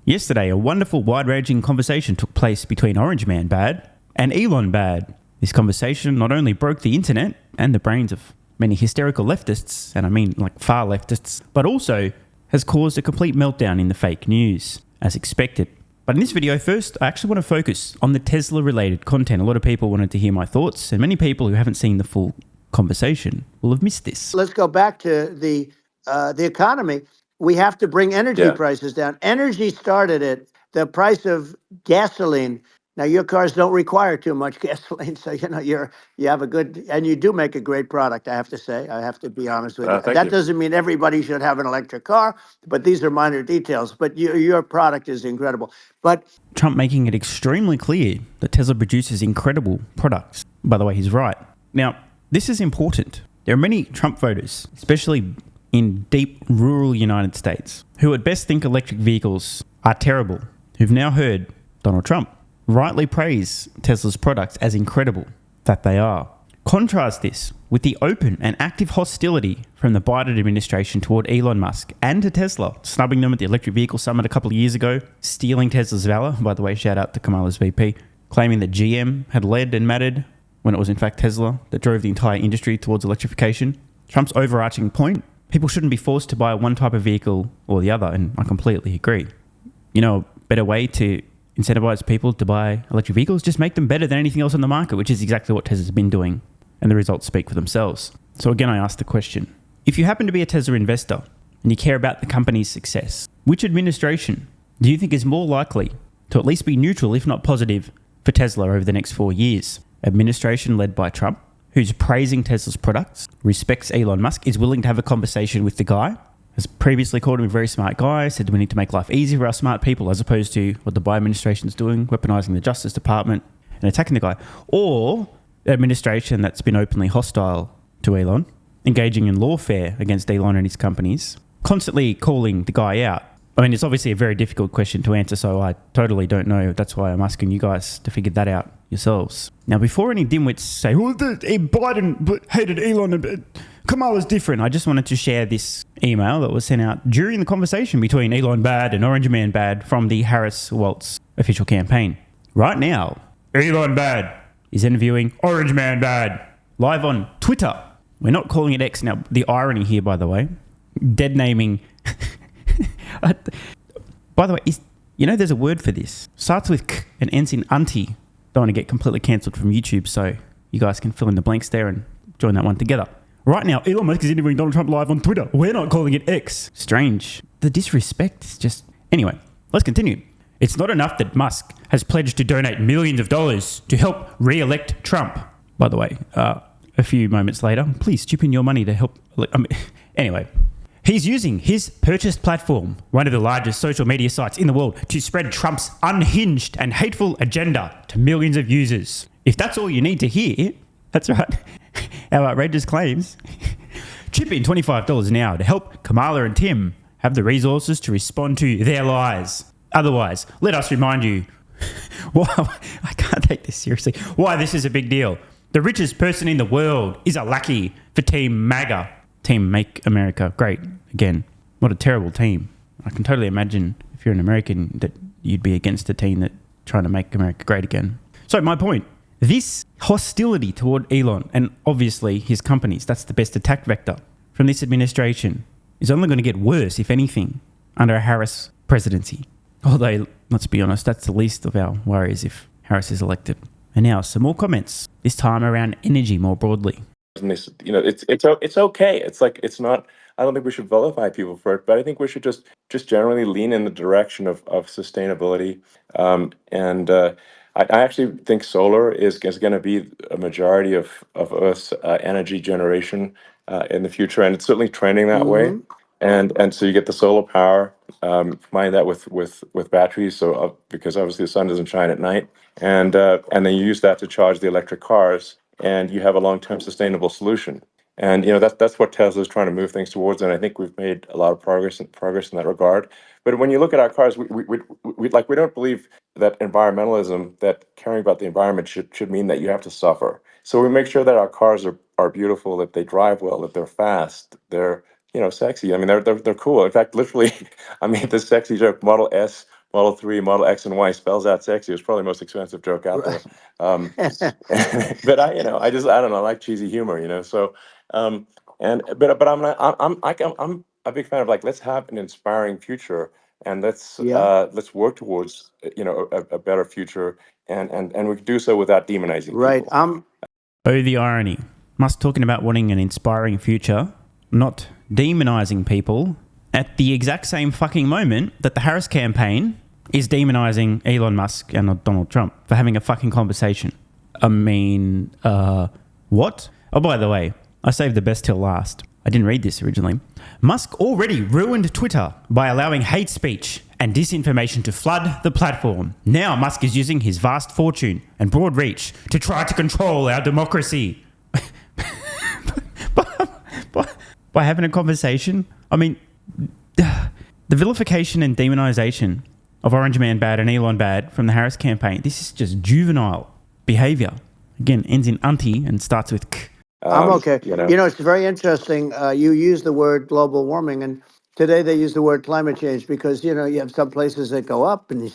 Yesterday, a wonderful, wide-ranging conversation took place between Orange Man Bad and Elon Bad. This conversation not only broke the internet and the brains of many hysterical leftists, and I mean like far leftists, but also has caused a complete meltdown in the fake news, as expected. But in this video, first, I actually want to focus on the Tesla-related content. A lot of people wanted to hear my thoughts, and many people who haven't seen the full conversation will have missed this. Let's go back to the economy. We have to bring energy prices down. Energy started at the price of gasoline. Now, your cars don't require too much gasoline, so you have a good, and you do make a great product. I have to say, I have to be honest with you. That doesn't mean everybody should have an electric car, but these are minor details. But your product is incredible. But Trump making it extremely clear that Tesla produces incredible products. By the way, he's right. Now, this is important. There are many Trump voters, especially in deep rural United States, who at best think electric vehicles are terrible, who've now heard Donald Trump rightly praise Tesla's products as incredible that they are. Contrast this with the open and active hostility from the Biden administration toward Elon Musk and to Tesla, snubbing them at the Electric Vehicle Summit a couple of years ago, stealing Tesla's valor, by the way, shout out to Kamala's VP, claiming that GM had led and mattered when it was in fact Tesla that drove the entire industry towards electrification. Trump's overarching point: people shouldn't be forced to buy one type of vehicle or the other, and I completely agree. You know, a better way to incentivize people to buy electric vehicles, just make them better than anything else on the market, which is exactly what Tesla's been doing, and the results speak for themselves. So again, I ask the question, if you happen to be a Tesla investor and you care about the company's success, which administration do you think is more likely to at least be neutral, if not positive, for Tesla over the next 4 years? Administration led by Trump, who's praising Tesla's products, respects Elon Musk, is willing to have a conversation with the guy, has previously called him a very smart guy, said we need to make life easy for our smart people, as opposed to what the Biden administration is doing, weaponizing the Justice Department and attacking the guy. Or the administration that's been openly hostile to Elon, engaging in lawfare against Elon and his companies, constantly calling the guy out. I mean, it's obviously a very difficult question to answer, so I totally don't know. That's why I'm asking you guys to figure that out yourselves. Now, before any dimwits say, well, Biden hated Elon and Kamala's different, I just wanted to share this email that was sent out during the conversation between Elon Bad and Orange Man Bad from the Harris-Walz official campaign. Right now, Elon Bad is interviewing Orange Man Bad live on Twitter. We're not calling it X. Now, the irony here, by the way, dead naming... By the way, there's a word for this. Starts with K and ends in auntie. Don't want to get completely cancelled from YouTube, so you guys can fill in the blanks there and join that one together. Right now, Elon Musk is interviewing Donald Trump live on Twitter. We're not calling it X. Strange. The disrespect is just... Anyway, let's continue. It's not enough that Musk has pledged to donate millions of dollars to help re-elect Trump. By the way, a few moments later, please chip in your money to help... Anyway... He's using his purchased platform, one of the largest social media sites in the world, to spread Trump's unhinged and hateful agenda to millions of users. If that's all you need to hear, that's right, our outrageous claims, chip in $25 an hour to help Kamala and Tim have the resources to respond to their lies. Otherwise, let us remind you, I can't take this seriously, why this is a big deal. The richest person in the world is a lackey for Team MAGA. Team Make America Great Again. What a terrible team. I can totally imagine if you're an American that you'd be against a team that trying to make America great again. So my point, this hostility toward Elon and obviously his companies, that's the best attack vector from this administration, is only going to get worse, if anything, under a Harris presidency. Although, let's be honest, that's the least of our worries if Harris is elected. And now some more comments, this time around energy more broadly. And they, it's okay. It's like, it's not, I don't think we should vilify people for it, but I think we should just generally lean in the direction of sustainability. I actually think solar is going to be a majority of Earth's energy generation in the future, and it's certainly trending that way. And so you get the solar power, combine that with batteries, so because obviously the sun doesn't shine at night, and then you use that to charge the electric cars, and you have a long-term sustainable solution. And that's what Tesla is trying to move things towards, and I think we've made a lot of progress in that regard. But when you look at our cars, we don't believe that environmentalism, that caring about the environment should mean that you have to suffer. So we make sure that our cars are beautiful, that they drive well, that they're fast, they're sexy. I mean, they're cool. In fact, literally, I made this sexy joke: Model S, Model 3, Model X and Y spells out sexy. It was probably the most expensive joke out there. But I don't know, I like cheesy humor, So, but I'm a big fan of like, let's have an inspiring future, and let's Yeah. work towards a better future, and we can do so without demonizing Right. people. Oh, the irony. Musk talking about wanting an inspiring future, not demonizing people at the exact same fucking moment that the Harris campaign is demonizing Elon Musk and Donald Trump for having a fucking conversation. I mean, what? Oh, by the way, I saved the best till last. I didn't read this originally. Musk already ruined Twitter by allowing hate speech and disinformation to flood the platform. Now Musk is using his vast fortune and broad reach to try to control our democracy. by having a conversation? I mean, the vilification and demonization of Orange Man bad and Elon bad from the Harris campaign, this is just juvenile behavior. Again, ends in anti and starts with k. I'm okay. It's very interesting. You use the word global warming, and today they use the word climate change because, you have some places that go up, and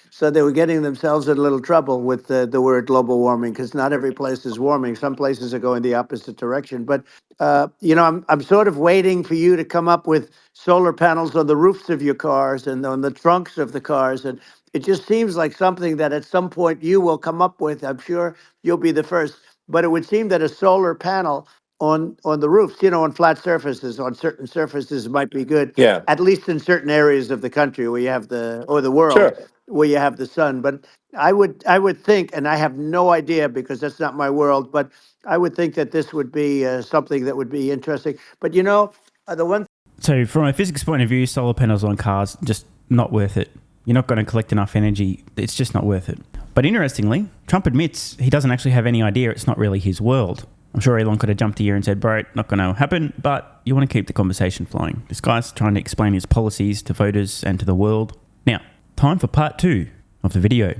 so they were getting themselves in a little trouble with the word global warming because not every place is warming. Some places are going the opposite direction. But, I'm sort of waiting for you to come up with solar panels on the roofs of your cars and on the trunks of the cars. And it just seems like something that at some point you will come up with. I'm sure you'll be the first. But it would seem that a solar panel on the roofs, on flat surfaces, on certain surfaces might be good. Yeah. At least in certain areas of the country where you have the world Sure. where you have the sun. But I would think, and I have no idea because that's not my world, but I would think that this would be something that would be interesting. But the one. So from a physics point of view, solar panels on cars, just not worth it. You're not going to collect enough energy. It's just not worth it. But interestingly, Trump admits he doesn't actually have any idea. It's not really his world. I'm sure Elon could have jumped here and said, bro, not going to happen, but you want to keep the conversation flowing. This guy's trying to explain his policies to voters and to the world. Now, time for part 2 of the video.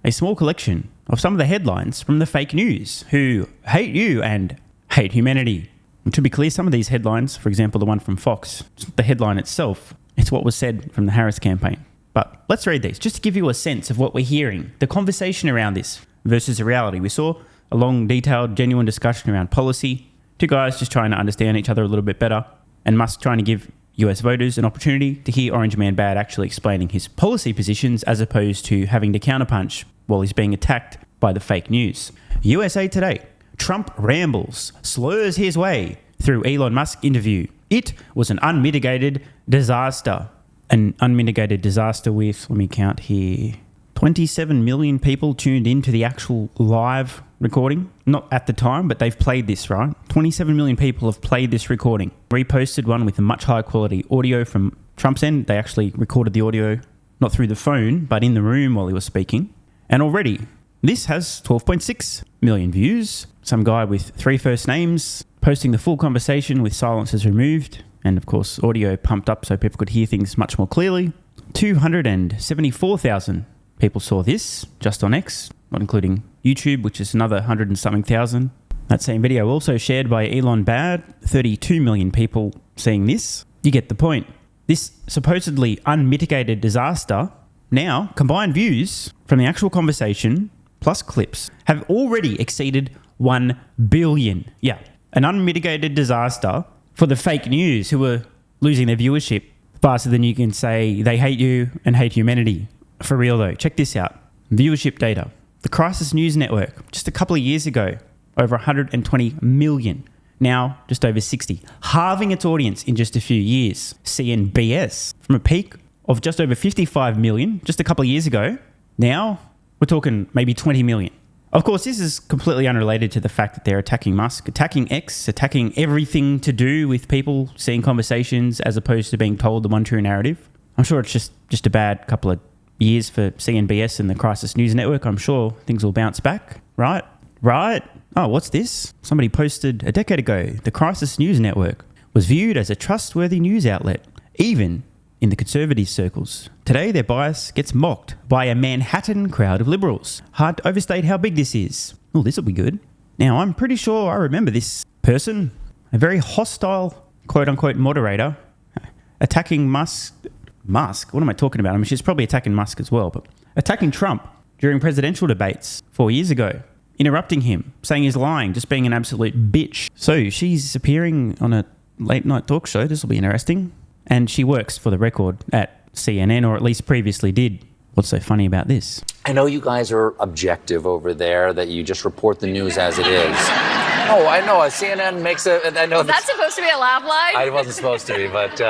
A small collection of some of the headlines from the fake news who hate you and hate humanity. And to be clear, some of these headlines, for example, the one from Fox, it's not the headline itself, it's what was said from the Harris campaign. But let's read these, just to give you a sense of what we're hearing, the conversation around this versus the reality. We saw a long, detailed, genuine discussion around policy, two guys just trying to understand each other a little bit better, and Musk trying to give US voters an opportunity to hear Orange Man Bad actually explaining his policy positions as opposed to having to counterpunch while he's being attacked by the fake news. USA Today, Trump rambles, slurs his way through Elon Musk interview. It was an unmitigated disaster. An unmitigated disaster with, let me count here, 27 million people tuned into the actual live recording. Not at the time, but they've played this, right? 27 million people have played this recording. Reposted one with a much higher quality audio from Trump's end. They actually recorded the audio, not through the phone, but in the room while he was speaking. And already, this has 12.6 million views. Some guy with 3 first names posting the full conversation with silences removed. And of course, audio pumped up so people could hear things much more clearly. 274,000 people saw this just on X, not including YouTube, which is another 100 and something thousand. That same video also shared by Elon Bad, 32 million people seeing this. You get the point. This supposedly unmitigated disaster, now combined views from the actual conversation plus clips, have already exceeded 1 billion. Yeah, an unmitigated disaster for the fake news who are losing their viewership faster than you can say they hate you and hate humanity. For real though, check this out. Viewership data. The Crisis News Network, just a couple of years ago, over 120 million. Now, just over 60. Halving its audience in just a few years. CNBS, from a peak of just over 55 million just a couple of years ago, now we're talking maybe 20 million. Of course, this is completely unrelated to the fact that they're attacking Musk, attacking X, attacking everything to do with people seeing conversations as opposed to being told the one true narrative. I'm sure it's just a bad couple of years for CNBS and the Crisis News Network. I'm sure things will bounce back, right? Right? Oh, what's this? Somebody posted a decade ago, the Crisis News Network was viewed as a trustworthy news outlet, even in the conservative circles. Today, their bias gets mocked by a Manhattan crowd of liberals. Hard to overstate how big this is. Oh, this will be good. Now, I'm pretty sure I remember this person, a very hostile, quote-unquote, moderator, attacking Musk Musk. What am I talking about? I mean, she's probably attacking Musk as well, but attacking Trump during presidential debates 4 years ago, interrupting him, saying he's lying, just being an absolute bitch. So she's appearing on a late night talk show. This will be interesting. And she works, for the record, at CNN, or at least previously did. What's so funny about this? I know you guys are objective over there, that you just report the news as it is. Oh, I know. CNN makes a... I know. Was that supposed to be a laugh line? I wasn't supposed to be, but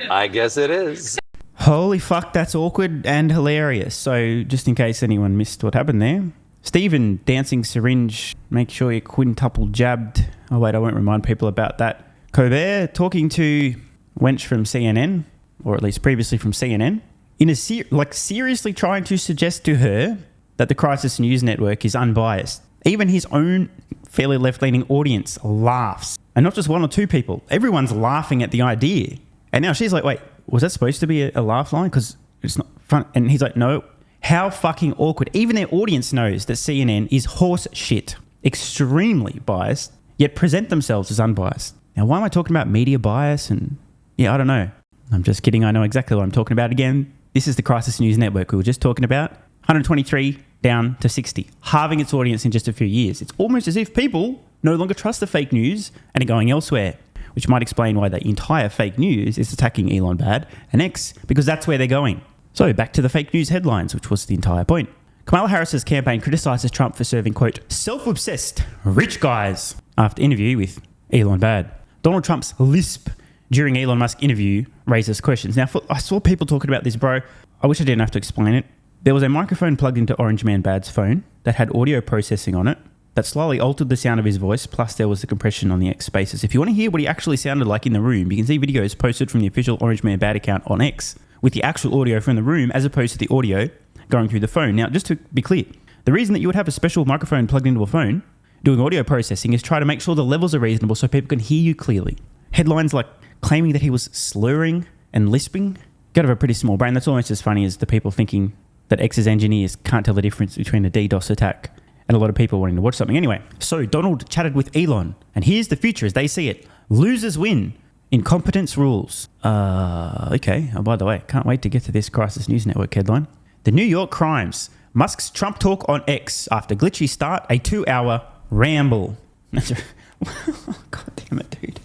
I guess it is. Holy fuck, that's awkward and hilarious. So just in case anyone missed what happened there, Stephen dancing syringe, make sure you're quintuple jabbed. Oh wait, I won't remind people about that. Colbert talking to wench from CNN, or at least previously from CNN, in a seriously trying to suggest to her that the Crisis News Network is unbiased. Even his own fairly left-leaning audience laughs. And not just one or two people. Everyone's laughing at the idea. And now she's like, wait, was that supposed to be a laugh line? Because it's not fun. And he's like, no. How fucking awkward. Even their audience knows that CNN is horse shit. Extremely biased, yet present themselves as unbiased. Now, why am I talking about media bias? And yeah, I don't know. I'm just kidding. I know exactly what I'm talking about again. This is the Crisis News Network we were just talking about. 123 down to 60, halving its audience in just a few years. It's almost as if people no longer trust the fake news and are going elsewhere, which might explain why the entire fake news is attacking Elon bad and X, because that's where they're going. So back to the fake news headlines, which was the entire point. Kamala Harris's campaign criticizes Trump for serving, quote, self-obsessed rich guys after interview with Elon bad. Donald Trump's lisp during Elon Musk interview raises questions. Now, I saw people talking about this, bro. I wish I didn't have to explain it. There was a microphone plugged into Orange Man Bad's phone that had audio processing on it that slightly altered the sound of his voice, plus there was the compression on the X Spaces. If you want to hear what he actually sounded like in the room, you can see videos posted from the official Orange Man Bad account on X with the actual audio from the room as opposed to the audio going through the phone. Now, just to be clear, the reason that you would have a special microphone plugged into a phone doing audio processing is try to make sure the levels are reasonable so people can hear you clearly. Headlines like claiming that he was slurring and lisping, gotta have a pretty small brain. That's almost as funny as the people thinking that X's engineers can't tell the difference between a DDoS attack and a lot of people wanting to watch something. Anyway, so Donald chatted with Elon, and here's the future as they see it. Losers win. Incompetence rules. Okay. Oh, by the way, can't wait to get to this Crisis News Network headline. The New York crimes. Musk's Trump talk on X after glitchy start, a 2-hour ramble. God damn it, dude.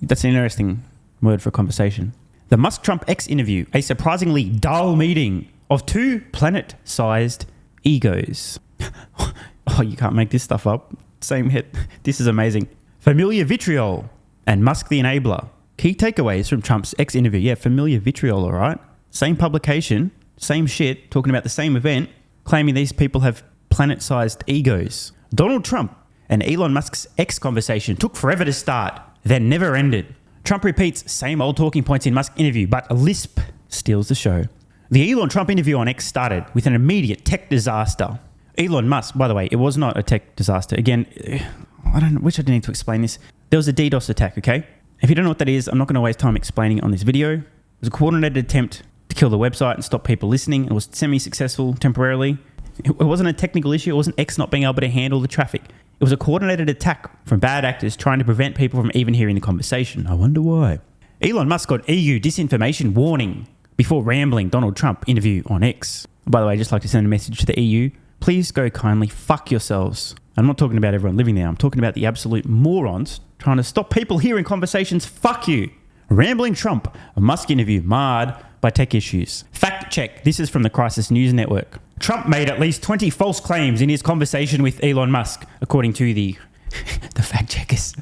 That's an interesting word for conversation. The Musk-Trump X interview, a surprisingly dull meeting of two planet-sized egos. Oh, you can't make this stuff up. Same hit. This is amazing. Familiar vitriol and Musk the enabler. Key takeaways from Trump's X interview. Yeah, familiar vitriol, all right. Same publication, same shit, talking about the same event, claiming these people have planet-sized egos. Donald Trump and Elon Musk's X conversation took forever to start, then never ended. Trump repeats same old talking points in Musk interview, but a lisp steals the show. The Elon-Trump interview on X started with an immediate tech disaster. Elon Musk, by the way, it was not a tech disaster. Again, wish I didn't need to explain this. There was a DDoS attack, okay? If you don't know what that is, I'm not going to waste time explaining it on this video. It was a coordinated attempt to kill the website and stop people listening. It was semi-successful temporarily. It wasn't a technical issue. It wasn't X not being able to handle the traffic. It was a coordinated attack from bad actors trying to prevent people from even hearing the conversation. I wonder why. Elon Musk got EU disinformation warning before rambling Donald Trump interview on X. By the way, I'd just like to send a message to the EU. Please go kindly fuck yourselves. I'm not talking about everyone living there. I'm talking about the absolute morons trying to stop people hearing conversations. Fuck you. Rambling Trump, a Musk interview marred by tech issues. Fact check. This is from the Crisis News Network. Trump made at least 20 false claims in his conversation with Elon Musk, according to the fact checkers.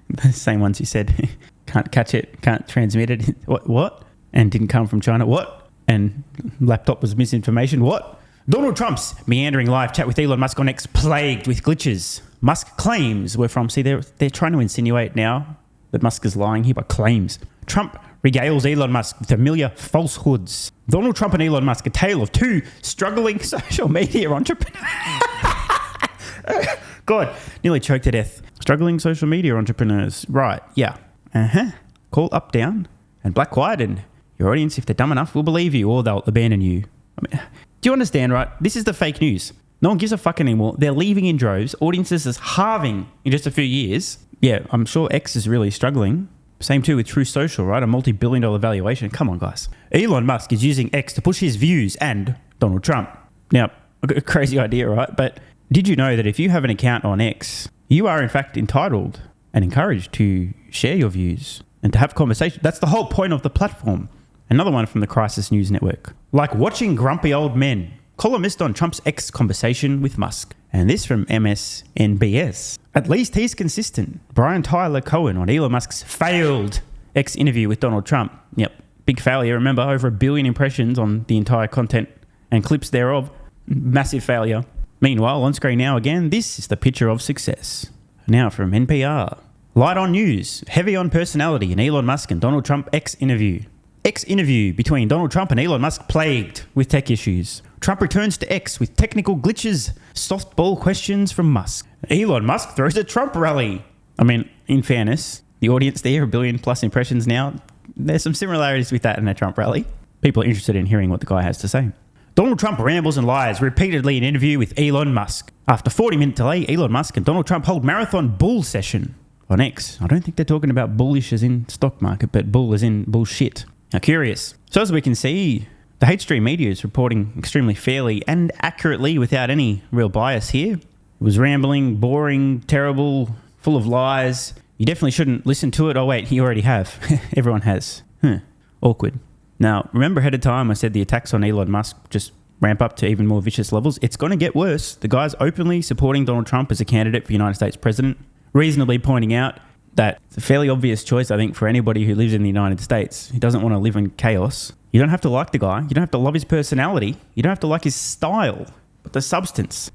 The same ones who said, can't catch it, can't transmit it. What? And didn't come from China. What? And laptop was misinformation. What? Donald Trump's meandering live chat with Elon Musk on X plagued with glitches. Musk claims were from... See, they're trying to insinuate now that Musk is lying here, but claims. Trump regales Elon Musk with familiar falsehoods. Donald Trump and Elon Musk, a tale of two struggling social media entrepreneurs. God, nearly choked to death. Struggling social media entrepreneurs. Right, yeah. Call up, down, and black, white, and your audience, if they're dumb enough, will believe you or they'll abandon you. I mean, do you understand, right? This is the fake news. No one gives a fuck anymore. They're leaving in droves. Audiences is halving in just a few years. Yeah, I'm sure X is really struggling. Same too with True Social, right? A multi-billion-dollar valuation. Come on, guys. Elon Musk is using X to push his views and Donald Trump. Now, a crazy idea, right? But did you know that if you have an account on X, you are in fact entitled and encouraged to share your views and to have conversation? That's the whole point of the platform. Another one from the Crisis News Network. Like watching grumpy old men. Columnist on Trump's X conversation with Musk. And this from MSNBS. At least he's consistent. Brian Tyler Cohen on Elon Musk's failed X interview with Donald Trump. Yep, big failure. Remember, over 1 billion impressions on the entire content and clips thereof. Massive failure. Meanwhile, on screen now again, this is the picture of success. Now from NPR. Light on news. Heavy on personality in Elon Musk and Donald Trump X interview. X interview between Donald Trump and Elon Musk plagued with tech issues. Trump returns to X with technical glitches, softball questions from Musk. Elon Musk throws a Trump rally. I mean, in fairness, the audience there, 1 billion plus impressions now, there's some similarities with that in a Trump rally. People are interested in hearing what the guy has to say. Donald Trump rambles and lies repeatedly in interview with Elon Musk. After 40-minute delay, Elon Musk and Donald Trump hold marathon bull session on X. I don't think they're talking about bullish as in stock market, but bull as in bullshit. Now, curious. So as we can see, the hate stream media is reporting extremely fairly and accurately without any real bias here. It was rambling, boring, terrible, full of lies. You definitely shouldn't listen to it. Oh, wait, you already have. Everyone has. Awkward. Now, remember ahead of time I said the attacks on Elon Musk just ramp up to even more vicious levels. It's going to get worse. The guy's openly supporting Donald Trump as a candidate for United States president, reasonably pointing out that it's a fairly obvious choice, I think, for anybody who lives in the United States. He doesn't want to live in chaos. You don't have to like the guy. You don't have to love his personality. You don't have to like his style, but the substance.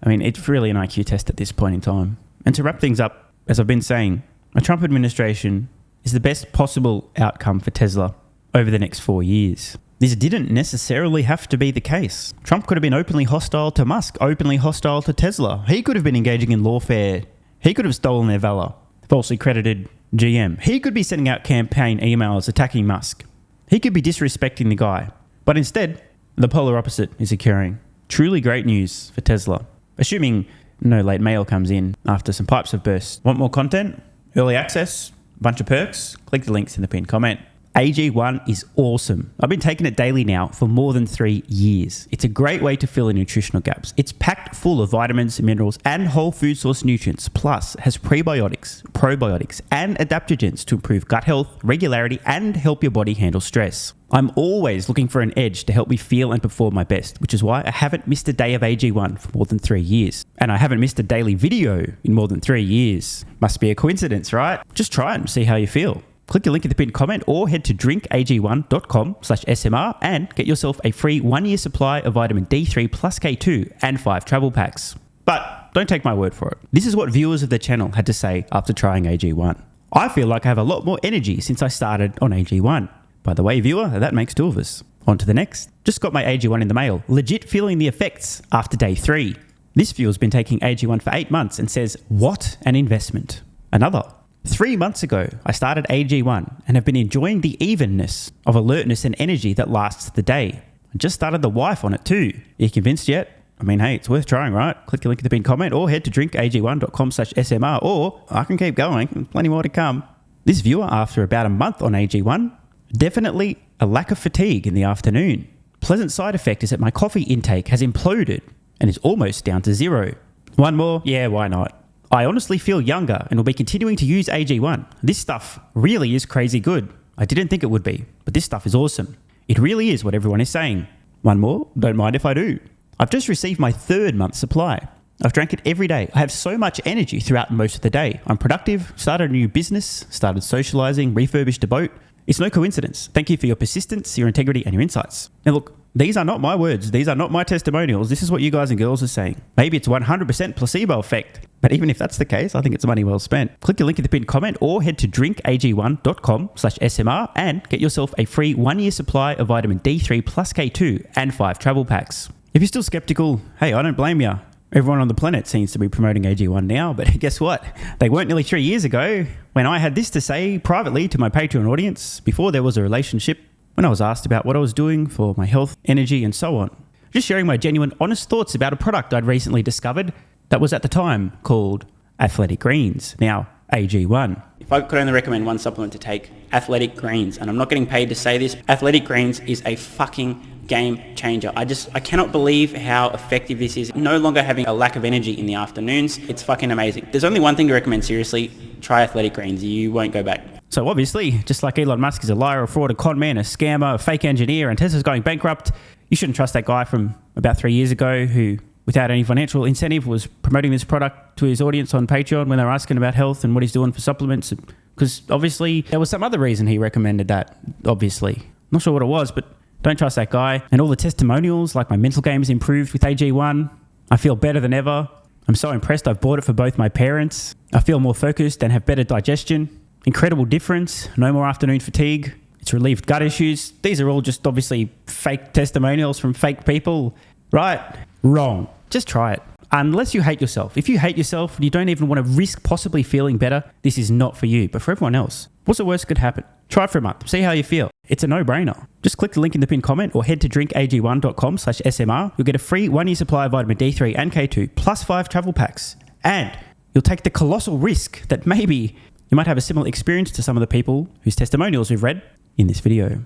I mean, it's really an IQ test at this point in time. And to wrap things up, as I've been saying, a Trump administration is the best possible outcome for Tesla over the next 4 years. This didn't necessarily have to be the case. Trump could have been openly hostile to Musk, openly hostile to Tesla. He could have been engaging in lawfare. He could have stolen their valor, falsely credited GM. He could be sending out campaign emails attacking Musk. He could be disrespecting the guy. But instead, the polar opposite is occurring. Truly great news for Tesla. Assuming no late mail comes in after some pipes have burst. Want more content? Early access? Bunch of perks? Click the links in the pinned comment. AG1 is awesome. I've been taking it daily now for more than 3 years. It's a great way to fill in nutritional gaps. It's packed full of vitamins, minerals, and whole food source nutrients, plus has prebiotics, probiotics, and adaptogens to improve gut health, regularity, and help your body handle stress. I'm always looking for an edge to help me feel and perform my best, which is why I haven't missed a day of AG1 for more than 3 years. And I haven't missed a daily video in more than 3 years. Must be a coincidence, right? Just try it and see how you feel. Click the link in the pinned comment or head to drinkag1.com/SMR and get yourself a free 1-year supply of vitamin D3 plus K2 and 5 travel packs. But don't take my word for it. This is what viewers of the channel had to say after trying AG1. I feel like I have a lot more energy since I started on AG1. By the way, viewer, that makes 2 of us. On to the next. Just got my AG1 in the mail. Legit feeling the effects after day 3. This viewer's been taking AG1 for 8 months and says, what an investment. Another. 3 months ago, I started AG1 and have been enjoying the evenness of alertness and energy that lasts the day. I just started the wife on it too. Are you convinced yet? I mean, hey, it's worth trying, right? Click the link in the pinned comment or head to drinkag1.com/SMR or I can keep going. Plenty more to come. This viewer, after about a month on AG1, definitely a lack of fatigue in the afternoon. Pleasant side effect is that my coffee intake has imploded and is almost down to 0. One more? Yeah, why not? I honestly feel younger and will be continuing to use AG1. This stuff really is crazy good. I didn't think it would be, but this stuff is awesome. It really is what everyone is saying. One more? Don't mind if I do. I've just received my 3rd month supply. I've drank it every day. I have so much energy throughout most of the day. I'm productive, started a new business, started socializing, refurbished a boat. It's no coincidence. Thank you for your persistence, your integrity, and your insights. Now look, these are not my words. These are not my testimonials. This is what you guys and girls are saying. Maybe it's 100% placebo effect. But even if that's the case, I think it's money well spent. Click the link in the pinned comment or head to drinkag1.com/SMR and get yourself a free 1-year supply of vitamin D3 plus K2 and 5 travel packs. If you're still skeptical, hey, I don't blame you. Everyone on the planet seems to be promoting AG1 now, but guess what? They weren't nearly 3 years ago when I had this to say privately to my Patreon audience before there was a relationship, when I was asked about what I was doing for my health, energy, and so on. Just sharing my genuine, honest thoughts about a product I'd recently discovered that was at the time called Athletic Greens, now AG1. If I could only recommend one supplement to take, Athletic Greens, and I'm not getting paid to say this, Athletic Greens is a fucking game changer. I cannot believe how effective this is. No longer having a lack of energy in the afternoons. It's fucking amazing. There's only one thing to recommend, seriously. Try Athletic Greens. You won't go back. So obviously, just like Elon Musk is a liar, a fraud, a con man, a scammer, a fake engineer, and Tesla's going bankrupt, you shouldn't trust that guy from about 3 years ago who, without any financial incentive, was promoting this product to his audience on Patreon when they were asking about health and what he's doing for supplements. Because obviously, there was some other reason he recommended that, obviously. Not sure what it was, but don't trust that guy. And all the testimonials, like my mental game has improved with AG1. I feel better than ever. I'm so impressed I've bought it for both my parents. I feel more focused and have better digestion. Incredible difference. No more afternoon fatigue. It's relieved gut issues. These are all just obviously fake testimonials from fake people. Right? Wrong. Just try it. Unless you hate yourself. If you hate yourself and you don't even want to risk possibly feeling better, this is not for you. But for everyone else, what's the worst that could happen? Try it for a month. See how you feel. It's a no-brainer. Just click the link in the pinned comment or head to drinkag1.com/SMR. You'll get a free 1-year supply of vitamin D3 and K2 plus 5 travel packs. And you'll take the colossal risk that maybe you might have a similar experience to some of the people whose testimonials we've read in this video.